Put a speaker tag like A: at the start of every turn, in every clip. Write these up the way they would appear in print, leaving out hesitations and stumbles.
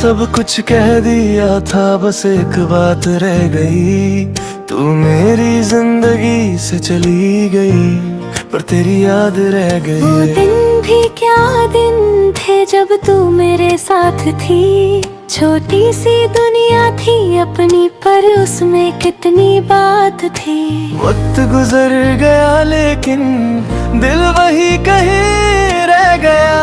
A: सब कुछ कह दिया था, बस एक बात रह गई। तू मेरी जिंदगी से चली गई, पर तेरी याद रह गई।
B: वो दिन भी क्या दिन थे जब तू मेरे साथ थी। छोटी सी दुनिया थी अपनी, पर उसमें कितनी बात थी।
A: वक्त गुजर गया लेकिन दिल वही कहीं रह गया।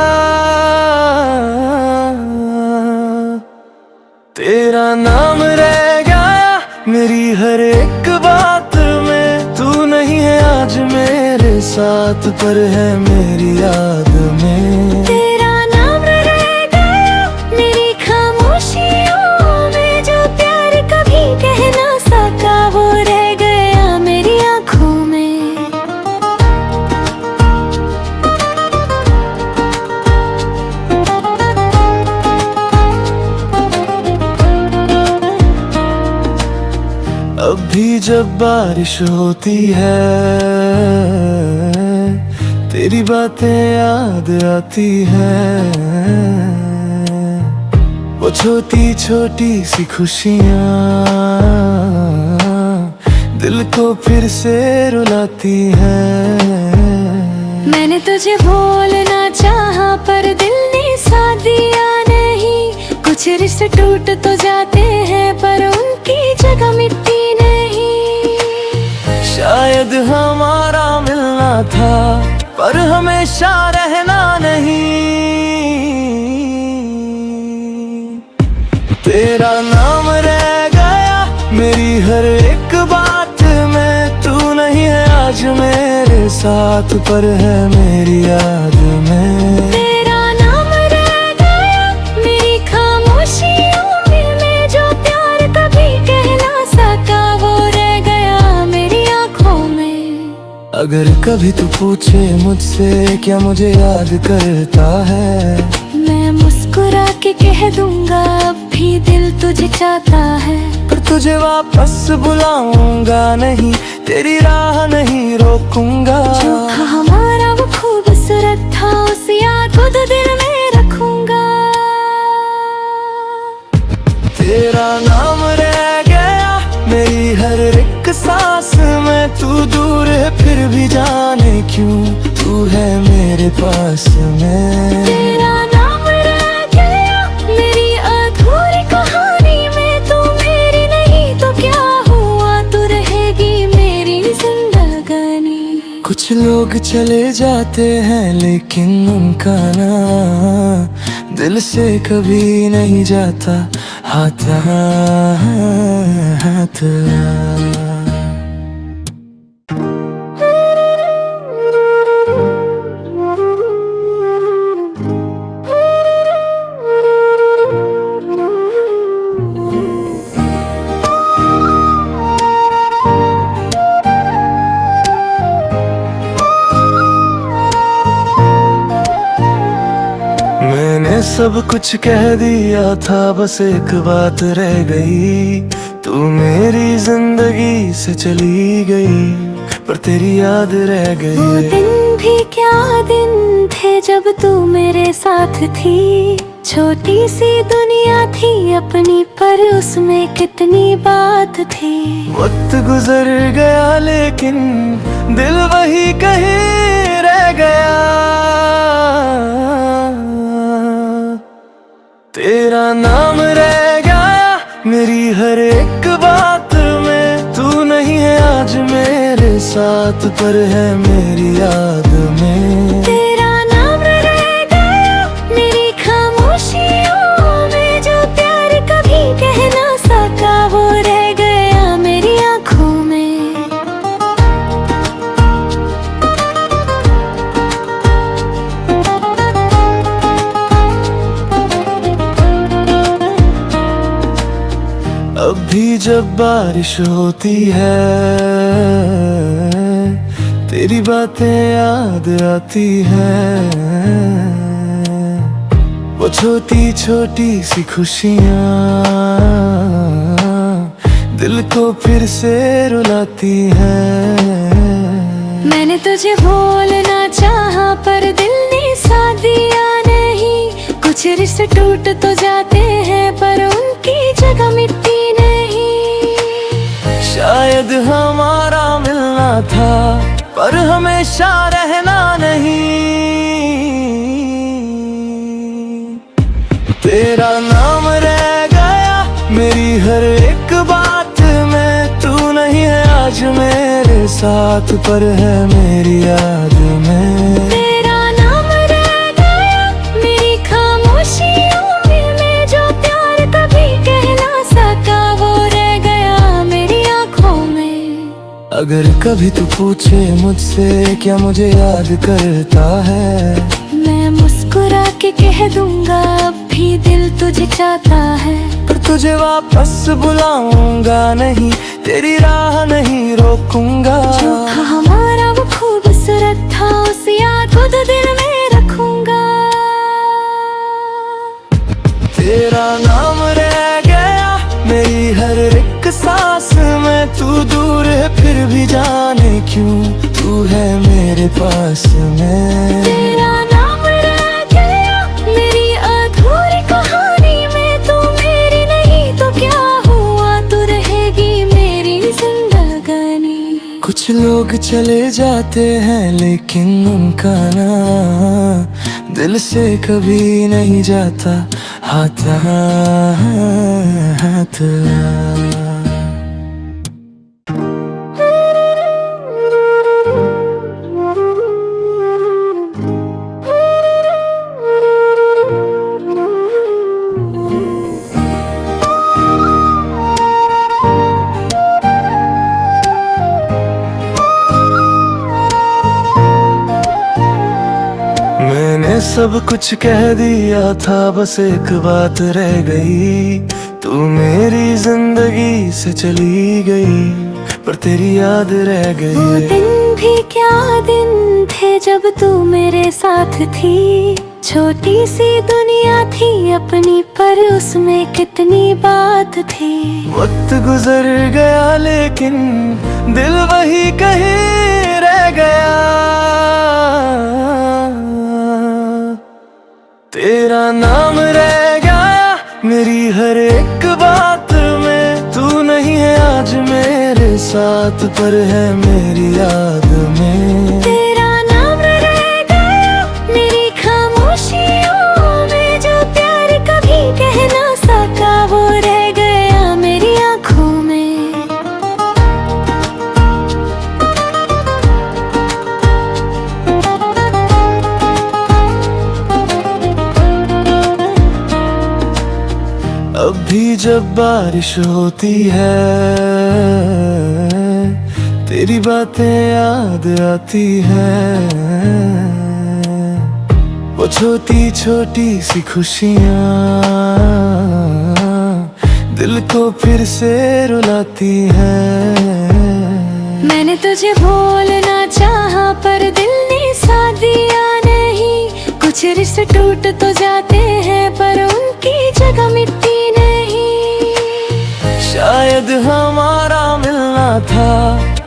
A: तेरा नाम रह गया मेरी हर एक बात में। तू नहीं है आज मेरे साथ, पर है मेरी याद में।
B: तेरा नाम रह गया मेरी खामोशियों में। जो प्यार कभी कह ना सका, वो रह गया मेरी आँखों में।
A: अब भी जब बारिश होती है, तेरी बातें याद आती है। वो छोटी छोटी सी खुशियाँ दिल को फिर से रुलाती हैं।
B: मैंने तुझे भूलना चाहा, पर दिल ने साथ दिया नहीं। कुछ रिश्ते टूट तो जाते हैं, पर उनकी जगह मिटती नहीं।
A: शायद हमारा मिलना था, पर हमेशा रहना नहीं। तेरा नाम रह गया मेरी हर एक बात में। तू नहीं है आज मेरे साथ, पर है मेरी याद में।
B: तेरा नाम रह गया मेरी खामोशियों में। जो प्यार कभी कह ना सका, वो रह गया मेरी आँखों में।
A: अगर कभी तू पूछे मुझसे क्या मुझे याद करता है,
B: मैं मुस्कुरा के कह दूंगा अब भी दिल तुझे चाहता है।
A: पर तुझे वापस बुलाऊंगा नहीं, तेरी राह नहीं रोकूंगा।
B: जो था हमारा वो खूबसूरत था, उस याद को तो दिल में रखूंगा।
A: तेरा नाम रह गया मेरी हर एक सांस में। तू दूर है फिर भी जाने क्यों, तू है मेरे पास में।
B: तेरा नाम रह गया मेरी अधूरी कहानी में। तू मेरी नहीं तो क्या हुआ, तू रहेगी मेरी जिंदगानी।
A: कुछ लोग चले जाते हैं, लेकिन उनका नाम दिल से कभी नहीं जाता। हाथ हाथ मैंने सब कुछ कह दिया था, बस एक बात रह गई। तू मेरी जिंदगी से चली गई, पर तेरी याद रह
B: वो
A: गई।
B: दिन भी क्या दिन थे जब तू मेरे साथ थी। छोटी सी दुनिया थी अपनी, पर उसमें कितनी बात थी।
A: वक्त गुजर गया लेकिन दिल वही कहीं रह गया। तेरा नाम रह गया मेरी हर एक बात में। तू नहीं है आज मेरे साथ, पर है मेरी याद में।
B: तेरा नाम रह गया मेरी खामोशियों में। जो प्यार कभी कह ना सका, वो रह गया मेरी आँखों में।
A: अब भी जब बारिश होती है, तेरी बातें याद आती है। वो छोटी छोटी सी खुशियाँ दिल को फिर से रुलाती हैं।
B: मैंने तुझे भूलना चाहा, पर दिल ने साथ दिया नहीं। कुछ कुछ रिश्ते टूट तो जाते हैं पर उनकी जगह मिटती नहीं।
A: शायद हमारा मिलना था पर हमेशा रहना नहीं। तेरा नाम रह गया मेरी हर एक बात में। तू नहीं है आज मेरे साथ पर है मेरी याद में।
B: तेरा नाम रह गया मेरी खामोशियों में। जो प्यार कभी कह ना सका वो रह गया मेरी आँखों में।
A: अगर कभी तू पूछे मुझसे क्या मुझे याद करता है,
B: मैं मुस्कुरा के कह दूंगा अब भी दिल तुझे चाहता है।
A: पर तुझे वापस बुलाऊंगा नहीं, तेरी राह नहीं रोकूंगा।
B: जो था हमारा वो खूबसूरत था उस याद को तो दिल में रखूंगा।
A: तेरा नाम रह गया मेरी हर एक सांस में। तू दूर है फिर भी जाने क्यों तू है मेरे पास में।
B: तेरा नाम रह गया मेरी अधूरी कहानी में। तू मेरी नहीं तो क्या हुआ, तू रहेगी मेरी जिंदगानी।
A: कुछ लोग चले जाते हैं लेकिन उनका नाम दिल से कभी नहीं जाता। हाथ हाथ मैंने सब कुछ कह दिया था बस एक बात रह गई। तू मेरी जिंदगी से चली गई पर तेरी याद रह
B: वो
A: गई।
B: दिन भी क्या दिन थे जब तू मेरे साथ थी। छोटी सी दुनिया थी अपनी पर उसमें कितनी बात थी।
A: वक्त गुजर गया लेकिन दिल वही कहीं रह गया। तेरा नाम रह गया मेरी हर एक बात में। तू नहीं है आज मेरे साथ पर है मेरी याद में।
B: तेरा नाम रह गया मेरी खामोशियों में। जो प्यार कभी कह ना सका वो रह गया मेरी आँखों में।
A: अब भी जब बारिश होती है तेरी बातें याद आती है। वो छोटी छोटी सी खुशियाँ दिल को फिर से रुलाती हैं।
B: मैंने तुझे भूलना चाहा पर दिल ने साथ दिया नहीं। कुछ रिश्ते टूट तो जाते हैं पर उनकी जगह मिटती नहीं।
A: शायद हमारा मिलना था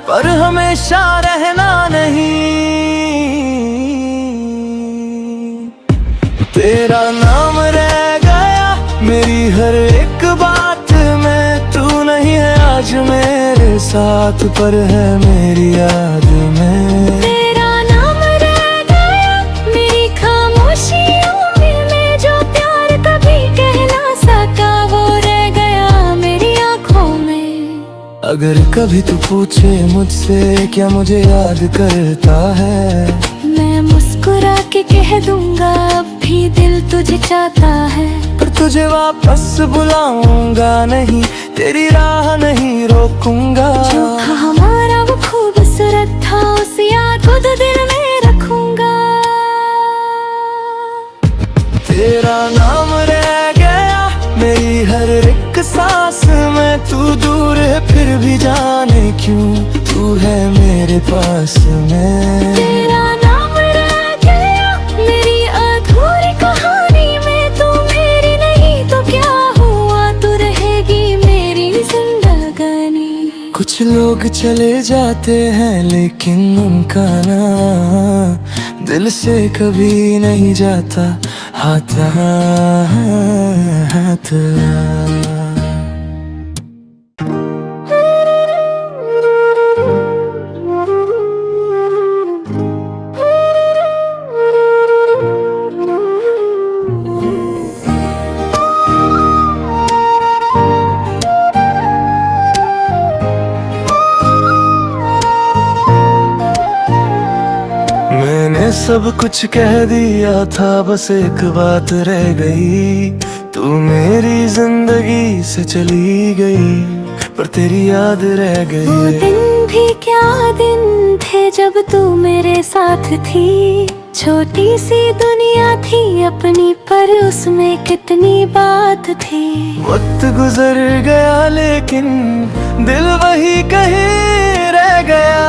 A: पर हमेशा रहना नहीं। तेरा नाम रह गया मेरी हर एक बात में। तू नहीं है आज मेरे साथ पर है मेरी याद में।
B: तेरा नाम रह गया मेरी खामोशियों में। जो प्यार कभी कह ना सका वो रह गया मेरी आँखों में।
A: अगर कभी तू पूछे मुझसे क्या मुझे याद करता है,
B: मैं मुस्कुरा के कह दूंगा अब भी दिल तुझे चाहता है।
A: पर तुझे वापस बुलाऊंगा नहीं, तेरी राह नहीं रोकूंगा।
B: जो था हमारा वो खूबसूरत था उस याद को तो दिल में रखूंगा।
A: तेरा नाम रह गया मेरी हर एक सांस में। तू दूर है फिर भी जाने क्यों तू है मेरे पास में।
B: तेरा नाम रह गया मेरी अधूरी कहानी में। तू मेरी नहीं तो क्या हुआ, तू रहेगी मेरी जिंदगानी।
A: कुछ लोग चले जाते हैं लेकिन उनका नाम दिल से कभी नहीं जाता हाथ हाथ। मैंने सब कुछ कह दिया था, बस एक बात रह गई। तू मेरी जिंदगी से चली गई, पर तेरी याद रह
B: वो
A: गई।
B: दिन भी क्या दिन थे जब तू मेरे साथ थी। छोटी सी दुनिया थी अपनी, पर उसमें कितनी बात थी।
A: वक्त गुजर गया लेकिन दिल वही कहीं रह गया।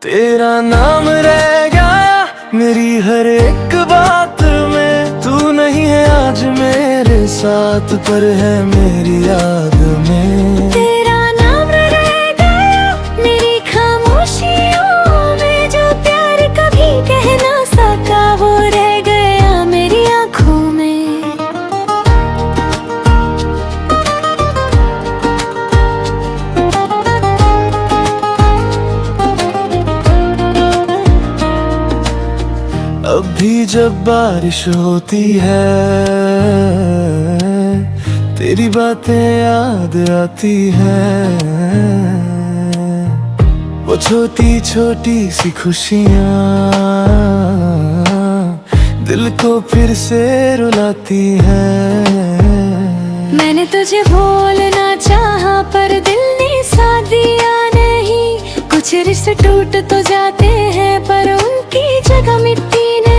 A: तेरा नाम रह गया मेरी हर एक बात में। तू नहीं है आज मेरे साथ, पर है मेरी याद में।
B: तेरा नाम रह गया मेरी खामोशियों में। जो प्यार कभी कह ना सका, वो रह गया मेरी आँखों में।
A: अब भी जब बारिश होती है, तेरी बातें याद आती हैं। वो छोटी छोटी सी खुशियाँ दिल को फिर से रुलाती हैं।
B: मैंने तुझे भूलना चाहा, पर दिल ने साथ दिया नहीं। कुछ रिश्ते टूट तो जाते हैं, पर उनकी जगह मिटती नहीं।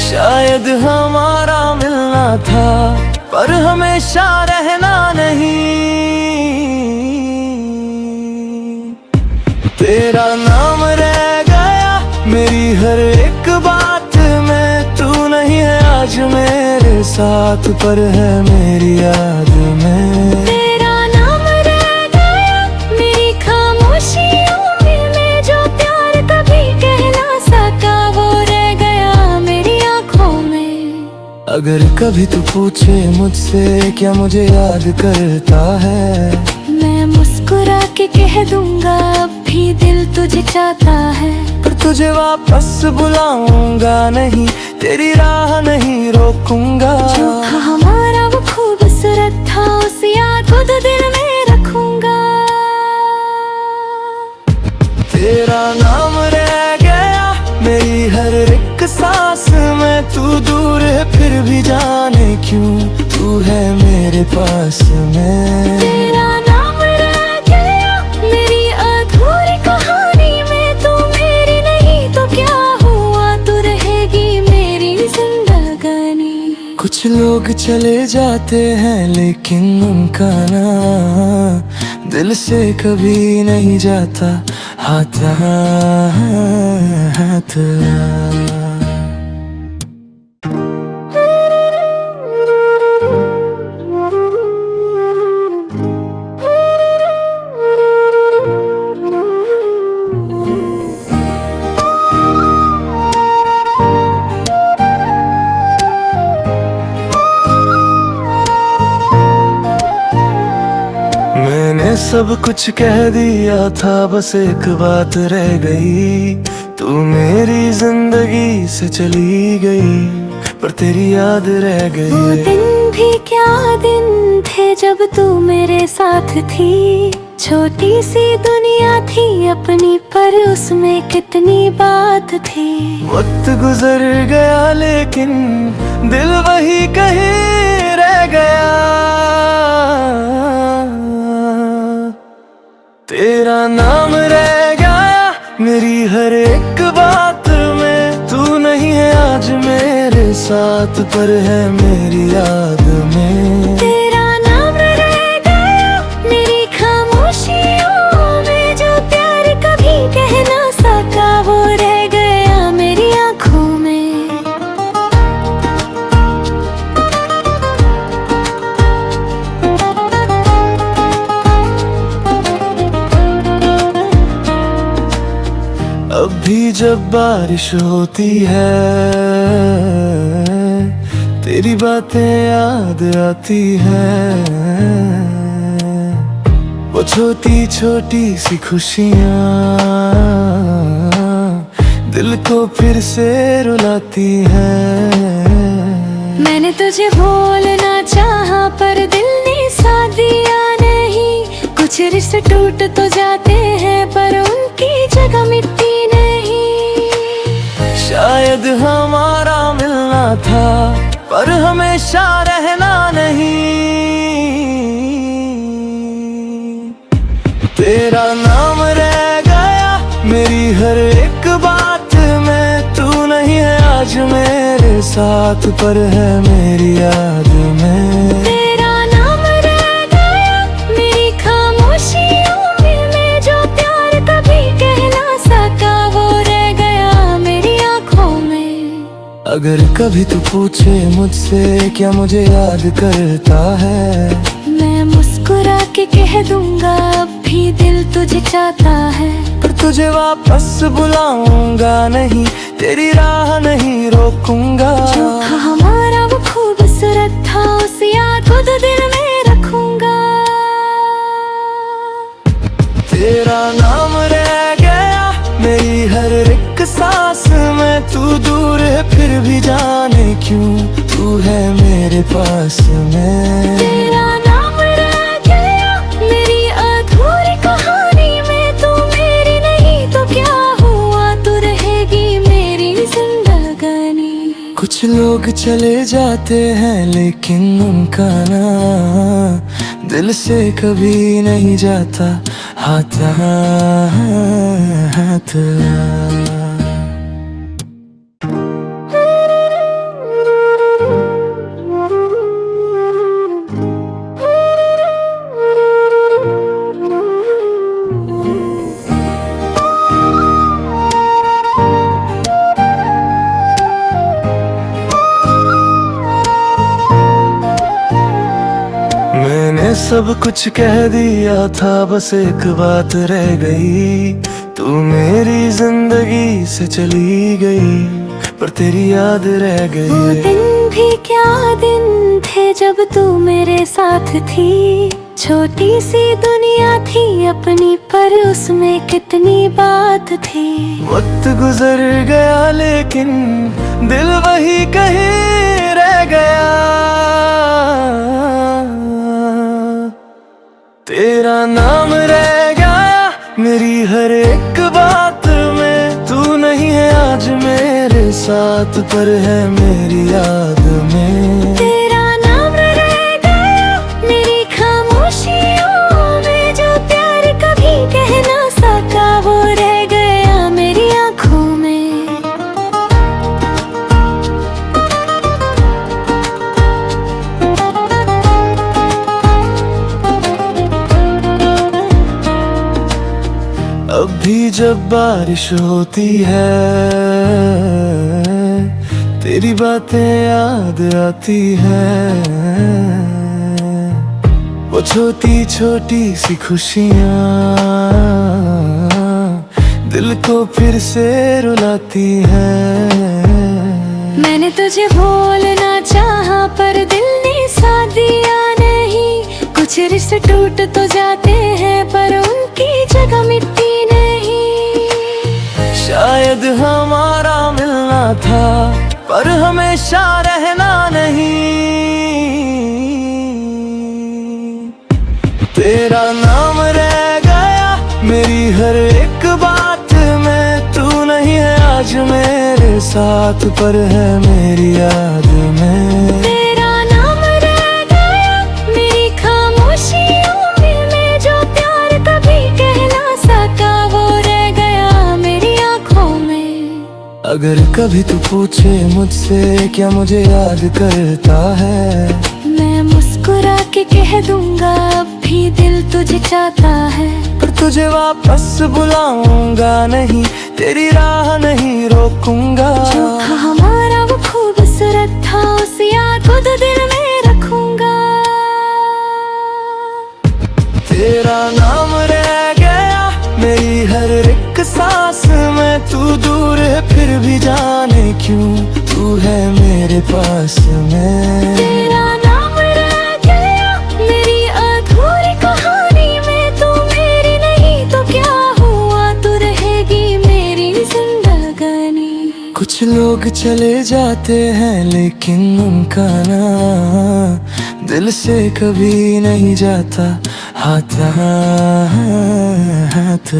A: शायद हमारा मिलना था, पर हमेशा रहना नहीं। तेरा नाम रह गया मेरी हर एक बात में। तू नहीं है आज मेरे साथ, पर है मेरी याद में।
B: तेरा नाम रह गया मेरी खामोशियों में। जो प्यार कभी कह ना सका, वो रह गया मेरी आँखों में।
A: अगर कभी तू पूछे मुझसे क्या मुझे याद करता है,
B: मैं मुस्कुरा के कह दूंगा अब भी दिल तुझे चाहता है।
A: पर तुझे वापस बुलाऊंगा नहीं, तेरी राह नहीं रोकूंगा।
B: जो था हमारा वो खूबसूरत था, उस याद को तो दिल में रखूंगा।
A: तेरा नाम रह गया मेरी हर एक सांस में। तू दूर है फिर भी जाने क्यों, तू है मेरे पास में।
B: तेरा नाम रह गया मेरी अधूरी कहानी में। तू मेरी नहीं तो क्या हुआ, तू रहेगी मेरी जिंदगानी।
A: कुछ लोग चले जाते हैं लेकिन उनका नाम दिल से कभी नहीं जाता हाथ हाथ। मैंने सब कुछ कह दिया था, बस एक बात रह गई। तू मेरी जिंदगी से चली गई, पर तेरी याद रह
B: वो
A: गई।
B: दिन भी क्या दिन थे जब तू मेरे साथ थी। छोटी सी दुनिया थी अपनी, पर उसमें कितनी बात थी।
A: वक्त गुजर गया लेकिन दिल वही कहीं रह गया। तेरा नाम रह गया मेरी हर एक बात में। तू नहीं है आज मेरे साथ, पर है मेरी याद में।
B: तेरा नाम रह गया मेरी खामोशियों में। जो प्यार कभी कह ना सका, वो रह गया मेरी आँखों में।
A: अब भी जब बारिश होती है तेरी बातें याद आती है। वो छोटी छोटी सी खुशियाँ दिल को फिर से रुलाती है।
B: मैंने तुझे बोलना चाहा पर दिल ने साथ दिया नहीं। कुछ रिश्ते टूट तो जाते हैं पर उनकी जगह मिटती नहीं।
A: शायद हमारा मिलना था पर हमेशा रहना नहीं। तेरा नाम रह गया मेरी हर एक बात में। तू नहीं है आज मेरे साथ पर है मेरी याद में।
B: तेरा नाम रह गया मेरी खामोशियों में। जो प्यार कभी कह ना सका वो रह गया मेरी आँखों में।
A: अगर कभी तू पूछे मुझसे क्या मुझे याद करता है,
B: मैं मुस्कुरा के कह दूंगा अब भी दिल तुझे चाहता है।
A: पर तुझे वापस बुलाऊंगा नहीं, तेरी राह नहीं रोकूंगा।
B: जो था हमारा वो खूबसूरत था उस याद को तो दिल में रखूंगा।
A: तेरा नाम रह गया मेरी हर एक सांस में। तू दूर है फिर भी जाने क्यों तू है मेरे पास में।
B: तेरा नाम रह गया मेरी अधूरी कहानी में। तू मेरी नहीं तो क्या हुआ, तू रहेगी मेरी जिंदगानी।
A: कुछ लोग चले जाते हैं लेकिन उनका नाम दिल से कभी नहीं जाता। हाथ हाथ मैंने सब कुछ कह दिया था बस एक बात रह गई। तू मेरी जिंदगी से चली गई पर तेरी याद रह
B: वो
A: गई।
B: दिन भी क्या दिन थे जब तू मेरे साथ थी। छोटी सी दुनिया थी अपनी पर उसमें कितनी बात थी।
A: वक्त गुजर गया लेकिन दिल वही कहीं रह गया। तेरा नाम रह गया मेरी हर एक बात में। तू नहीं है आज मेरे साथ पर है मेरी याद में।
B: तेरा नाम रह गया मेरी खामोशियों में। जो प्यार कभी कह ना सका वो रह गया मेरी आँखों में।
A: अब भी जब बारिश होती है तेरी बातें याद आती है। वो छोटी छोटी सी खुशियाँ दिल को फिर से रुलाती है।
B: मैंने तुझे बोलना चाहा पर दिल ने साथ दिया नहीं। कुछ रिश्ते टूट तो जाते हैं पर उनकी जगह मिटती नहीं।
A: शायद हमारा मिलना था पर हमेशा रहना नहीं। तेरा नाम रह गया मेरी हर एक बात में। तू नहीं है आज मेरे साथ पर है मेरी याद में।
B: तेरा नाम रह गया मेरी खामोशियों में। जो प्यार कभी कह ना सका वो रह गया मेरी आँखों में।
A: अगर कभी तू पूछे मुझसे क्या मुझे याद करता है,
B: मैं मुस्कुरा के कह दूंगा अब भी दिल तुझे चाहता है।
A: पर तुझे वापस बुलाऊंगा नहीं, तेरी राह नहीं रोकूंगा।
B: जो था हमारा वो खूबसूरत था उस याद को तो दिल में रखूंगा।
A: तेरा नाम रह गया मेरी हर एक सांस में। तू लोग चले जाते हैं लेकिन उनका नाम दिल से कभी नहीं जाता। हाथ हाथ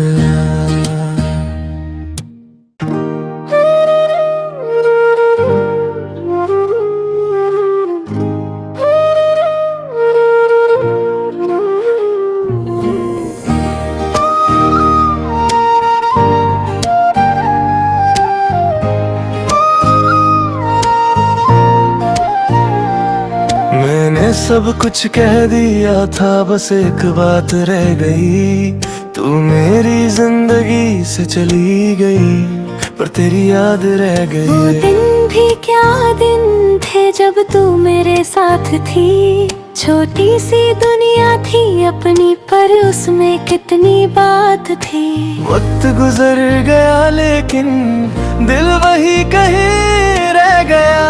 A: मैंने सब कुछ कह दिया था, बस एक बात रह गई। तू मेरी जिंदगी से चली गई पर तेरी याद रह
B: वो
A: गई।
B: दिन भी क्या दिन थे जब तू मेरे साथ थी। छोटी सी दुनिया थी अपनी पर उसमें कितनी बात थी।
A: वक्त गुजर गया लेकिन दिल वही कहीं रह गया।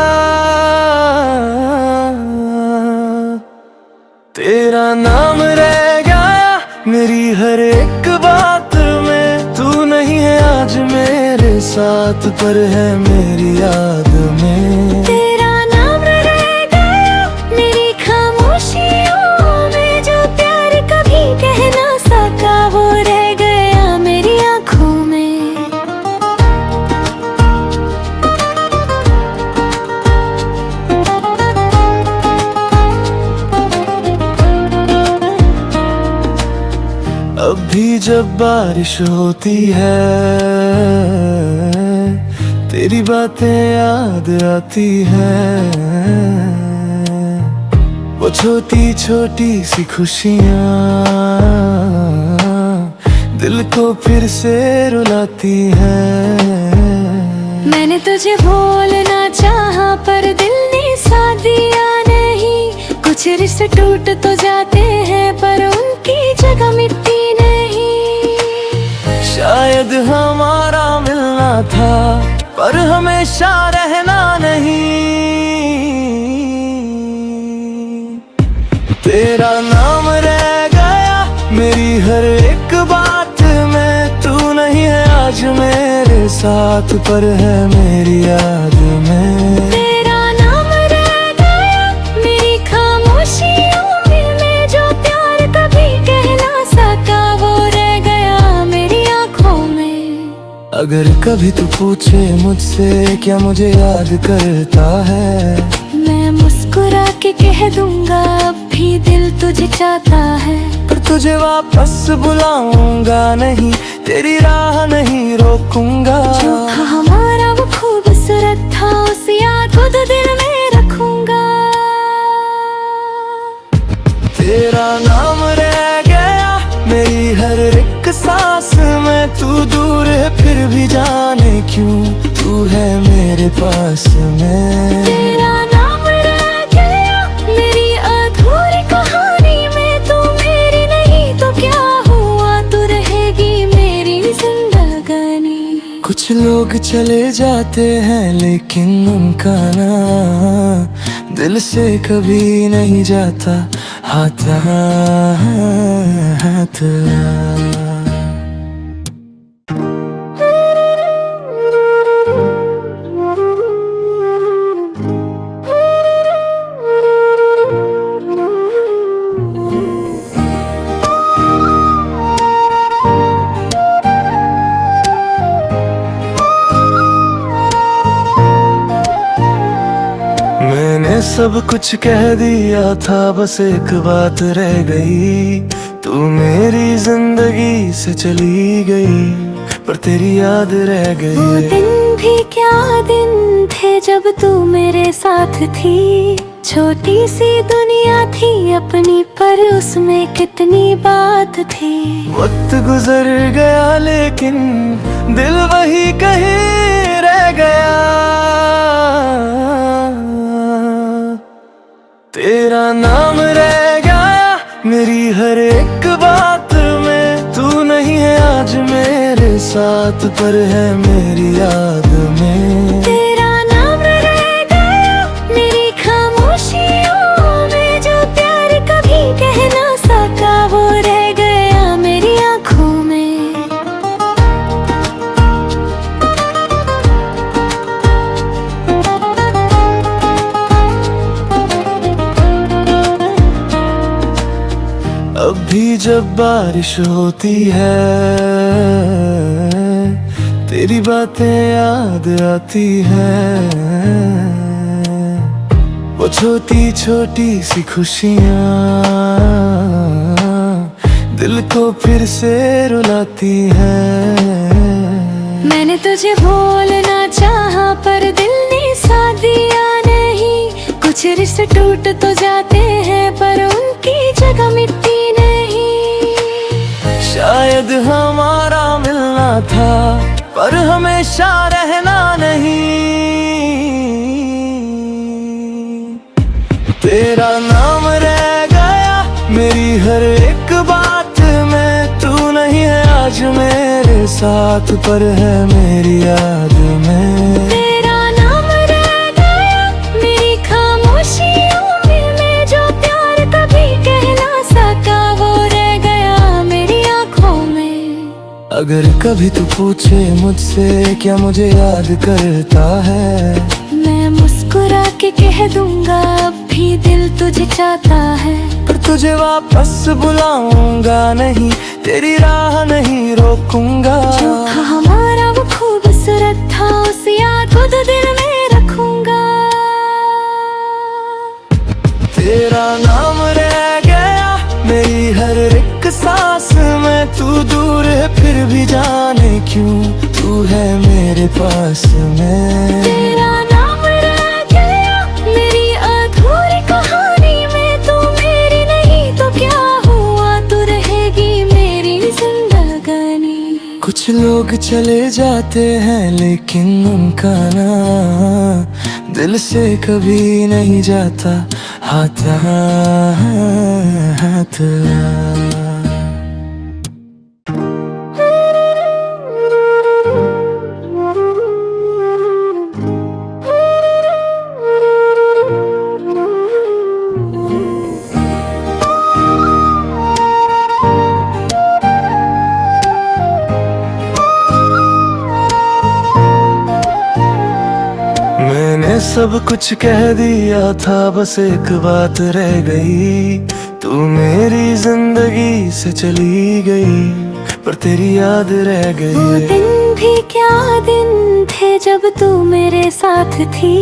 A: तेरा नाम रह गया मेरी हर एक बात में। तू नहीं है आज मेरे साथ पर है मेरी याद में।
B: तेरा नाम रह गया मेरी खामोशियों में। जो प्यार कभी कह ना सका वो रह गया मेरी आँखों में।
A: अब भी जब बारिश होती है तेरी बातें याद आती है। वो छोटी छोटी सी खुशियाँ दिल को फिर से रुलाती हैं।
B: मैंने तुझे भूलना चाहा पर दिल ने साथ दिया नहीं। कुछ रिश्ते टूट तो जाते हैं पर उनकी जगह मिटती नहीं।
A: शायद हमारा मिलना था पर हमेशा रहना नहीं। तेरा नाम रह गया मेरी हर एक बात में। तू नहीं है आज मेरे साथ पर है मेरी याद में।
B: तेरा नाम रह गया मेरी खामोशियों में। जो प्यार कभी कह ना सका वो रह गया मेरी आँखों में।
A: अगर कभी तू पूछे मुझसे क्या मुझे याद करता है,
B: मैं मुस्कुरा के कह दूंगा अब भी दिल तुझे चाहता है।
A: पर तुझे वापस बुलाऊंगा नहीं, तेरी राह नहीं रोकूंगा।
B: जो था हमारा वो खूबसूरत था उस याद को तो दिल में रखूंगा।
A: तेरा नाम रह गया मेरी हर एक सांस में। तू दूर है फिर भी जाने क्यों तू है मेरे पास में।
B: तेरा नाम रह गया मेरी अधूरी कहानी में। तू मेरी नहीं तो क्या हुआ, तू रहेगी मेरी जिंदगानी।
A: कुछ लोग चले जाते हैं लेकिन उनका नाम दिल से कभी नहीं जाता। हाथ हाथ मैंने सब कुछ कह दिया था, बस एक बात रह गई। तू मेरी जिंदगी से चली गई पर तेरी याद रह
B: वो
A: गई।
B: दिन भी क्या दिन थे जब तू मेरे साथ थी। छोटी सी दुनिया थी अपनी पर उसमें कितनी बात थी।
A: वक्त गुजर गया लेकिन दिल वही कहीं रह गया। तेरा नाम रह गया मेरी हर एक बात में। तू नहीं है आज मेरे साथ पर है मेरी याद में।
B: तेरा नाम रह गया मेरी खामोशियों में। जो प्यार कभी कह ना सका वो रह गया मेरी आँखों में।
A: जब बारिश होती है तेरी बातें याद आती है, वो छोटी छोटी सी खुशियाँ दिल को फिर से रुलाती है।
B: मैंने तुझे भूलना चाहा पर दिल ने साथ दिया नहीं। कुछ रिश्ते टूट तो जाते हैं पर उनकी जगह मिटती नहीं।
A: शायद हमारा मिलना था पर हमेशा रहना नहीं। तेरा नाम रह गया मेरी हर एक बात में, तू नहीं है आज मेरे साथ पर है मेरी याद में।
B: तेरा नाम रह गया मेरी खामोशियों में, जो प्यार कभी कह ना सका वो रह गया मेरी आँखों में।
A: अगर कभी तू पूछे मुझसे क्या मुझे याद करता है,
B: मैं मुस्कुरा के कह दूंगा अब भी दिल तुझे चाहता है।
A: पर तुझे वापस बुलाऊंगा नहीं, तेरी राह नहीं रोकूंगा।
B: जो था हमारा वो खूबसूरत था, उस याद को तो दिल में रखूंगा।
A: तेरा नाम रह गया मेरी हर एक सांस में, तू दूर है फिर भी जाने क्यों तू है मेरे पास में।
B: तेरा नाम रह गया मेरी अधूरी कहानी में, तू मेरी नहीं तो क्या हुआ, तू रहेगी मेरी जिंदगानी।
A: कुछ लोग चले जाते हैं लेकिन उनका नाम दिल से कभी नहीं जाता हाथ हाथ। मैंने सब कुछ कह दिया था बस एक बात रह गई, तू मेरी जिंदगी से चली गई पर तेरी याद रह
B: वो
A: गई।
B: दिन भी क्या दिन थे जब तू मेरे साथ थी।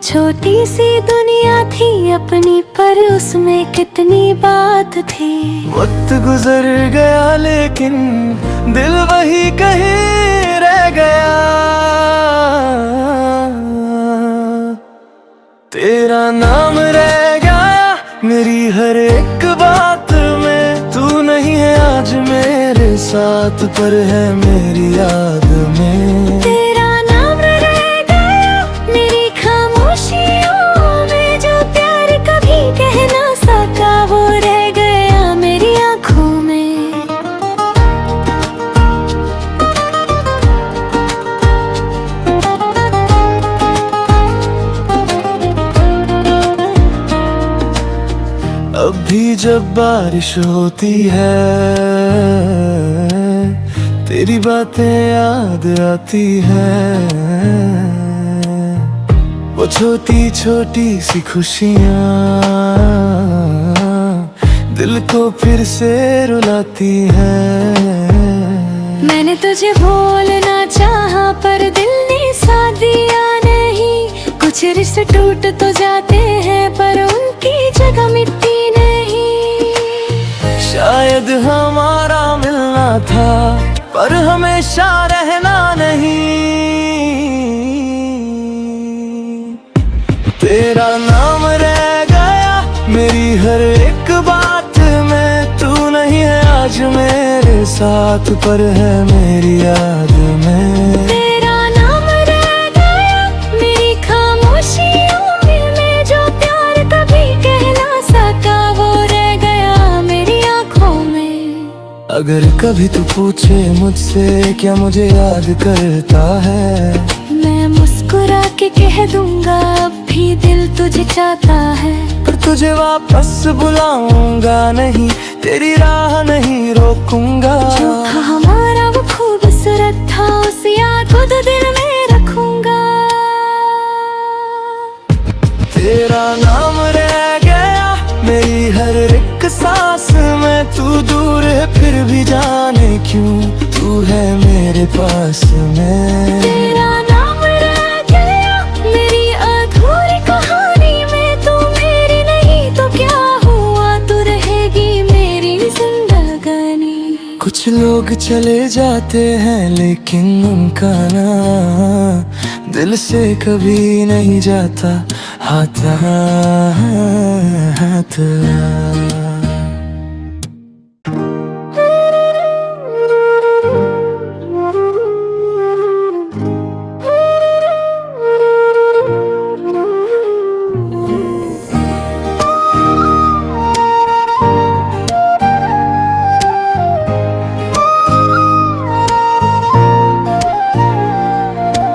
B: छोटी सी दुनिया थी अपनी पर उसमें कितनी बात थी।
A: वक्त गुजर गया लेकिन दिल वही कहीं रह गया। तेरा नाम रह गया मेरी हर एक बात में, तू नहीं है आज मेरे साथ पर है मेरी याद में।
B: तेरा नाम रह गया मेरी खामोशियों में, जो प्यार कभी कह ना सका वो रह गया मेरी आँखों में।
A: अब भी जब बारिश होती है तेरी बातें याद आती है, वो छोटी छोटी सी खुशियाँ दिल को फिर से रुलाती है।
B: मैंने तुझे भूलना चाहा पर दिल ने साथ दिया नहीं। कुछ रिश्ते टूट तो जाते हैं पर उनकी जगह मिटती नहीं।
A: शायद हमारा मिलना था पर हमेशा रहना नहीं। तेरा नाम रह गया मेरी हर एक बात में, तू नहीं है आज मेरे साथ पर है मेरी याद में।
B: तेरा नाम रह गया मेरी खामोशियों में, जो प्यार कभी कह ना सका वो रह गया मेरी आँखों में।
A: अगर कभी तू पूछे मुझसे क्या मुझे याद करता है,
B: मैं मुस्कुरा के कह दूंगा अब भी दिल तुझे चाहता है।
A: पर तुझे वापस बुलाऊंगा नहीं, तेरी राह नहीं रोकूंगा।
B: जो था हमारा वो खूबसूरत था, उस याद को तो दिल में रखूंगा।
A: तेरा नाम रह गया मेरी हर एक सांस में, तू दूर है मेरे पास में।
B: तेरा नाम रह गया मेरी अधूरी कहानी में, तू मेरी नहीं तो क्या हुआ, तू रहेगी मेरी जिंदगानी।
A: कुछ लोग चले जाते हैं लेकिन उनका नाम दिल से कभी नहीं जाता, हाथ हाथ।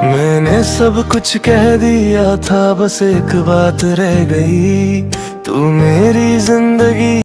A: मैंने सब कुछ कह दिया था, बस एक बात रह गई, तू मेरी जिंदगी